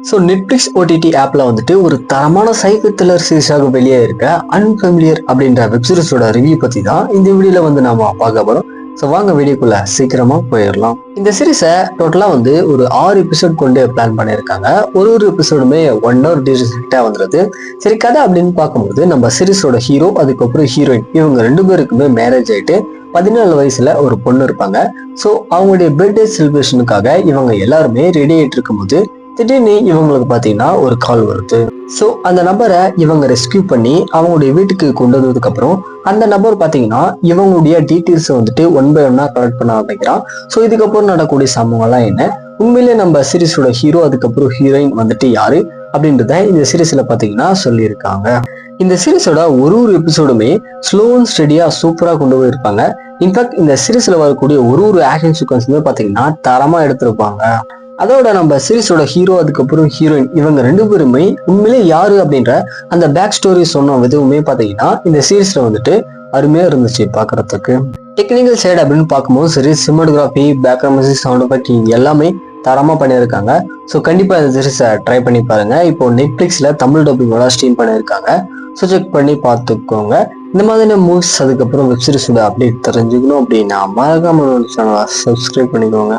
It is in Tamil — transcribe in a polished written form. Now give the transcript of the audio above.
ஸோ நெட்ஃப்ளிக்ஸ் ஓடிடி ஆப்ல வந்துட்டு ஒரு தரமான சைக்கோ த்ரில்லர் சீரிஸாக வெளியே இருக்க அன்ஃபெமிலியர் அப்படின்ற வெப்சீரிஸோட ரிவ்யூ பத்தி தான் இந்த வீடியோல வந்து நாம பார்க்க போறோம். ஸோ வாங்க வீடியோக்குள்ள சீக்கிரமா போயிடலாம். இந்த சீரிஸை டோட்டலா வந்து ஒரு 6 எபிசோட் கொண்டு பிளான் பண்ணியிருக்காங்க. ஒரு எபிசோடுமே 1 hour டியூரேஷன் வந்துருது. சரி, கதை அப்படின்னு பார்க்கும்போது நம்ம சீரிஸோட ஹீரோ அதுக்கப்புறம் ஹீரோயின் இவங்க 2 பேருக்குமே மேரேஜ் ஆயிட்டு 17 வயசுல ஒரு பொண்ணு இருப்பாங்க. ஸோ அவங்களுடைய பர்த்டே செலிப்ரேஷனுக்காக இவங்க எல்லாருமே ரெடி ஆயிட்டு இருக்கும்போது திடீர்னு இவங்களுக்கு பாத்தீங்கன்னா ஒரு கால் வருது. ஸோ அந்த நபரை இவங்க ரெஸ்கியூ பண்ணி அவங்களுடைய வீட்டுக்கு கொண்டு வந்ததுக்கு அப்புறம் அந்த நபர் பாத்தீங்கன்னா இவங்களுடைய டீட்டெயில்ஸை வந்துட்டு 1 by 1 கலெக்ட் பண்ண ஆரம்பிக்கிறான். ஸோ இதுக்கப்புறம் நடக்கக்கூடிய சம்பவம்லாம் என்ன, உண்மையிலே நம்ம சீரிஸோட ஹீரோ அதுக்கப்புறம் ஹீரோயின் வந்துட்டு யாரு அப்படின்றத இந்த சீரிஸ்ல பாத்தீங்கன்னா சொல்லியிருக்காங்க. இந்த சீரிஸோட ஒரு எபிசோடுமே ஸ்லோ அண்ட் ஸ்டெடியா சூப்பரா கொண்டு போயிருப்பாங்க. இன்ஃபேக்ட் இந்த சீரிஸ்ல வரக்கூடிய ஒரு ஆக்ஷன் சீக்வன்ஸுமே பாத்தீங்கன்னா தரமா எடுத்திருப்பாங்க. அதோட நம்ம சீரிஸோட ஹீரோ அதுக்கப்புறம் ஹீரோயின் இவங்க 2 பேருமே உண்மையிலே யாரு அப்படின்ற அந்த பேக் ஸ்டோரி சொன்ன விதவுமே பாத்தீங்கன்னா இந்த சீரிஸ்ல வந்துட்டு அருமையா இருந்துச்சு பாக்குறதுக்கு. டெக்னிக்கல் சைடு அப்படின்னு பார்க்கும்போது சரி, cinematography, background music, sound effect எல்லாமே தரமா பண்ணியிருக்காங்க. ஸோ கண்டிப்பா இந்த சீரிஸை ட்ரை பண்ணி பாருங்க. இப்போ நெட்ஃபிளிக்ஸ்ல தமிழ் டப்பிங்கோட ஸ்ட்ரீம் பண்ணியிருக்காங்க. ஸோ செக் பண்ணி பார்த்துக்கோங்க. இந்த மாதிரியான மூவிஸ் அதுக்கப்புறம் வெப் சீரிஸோட அப்டேட் தெரிஞ்சுக்கணும் அப்படின்னா மறக்காம சேனலை சப்ஸ்கிரைப் பண்ணிக்கோங்க.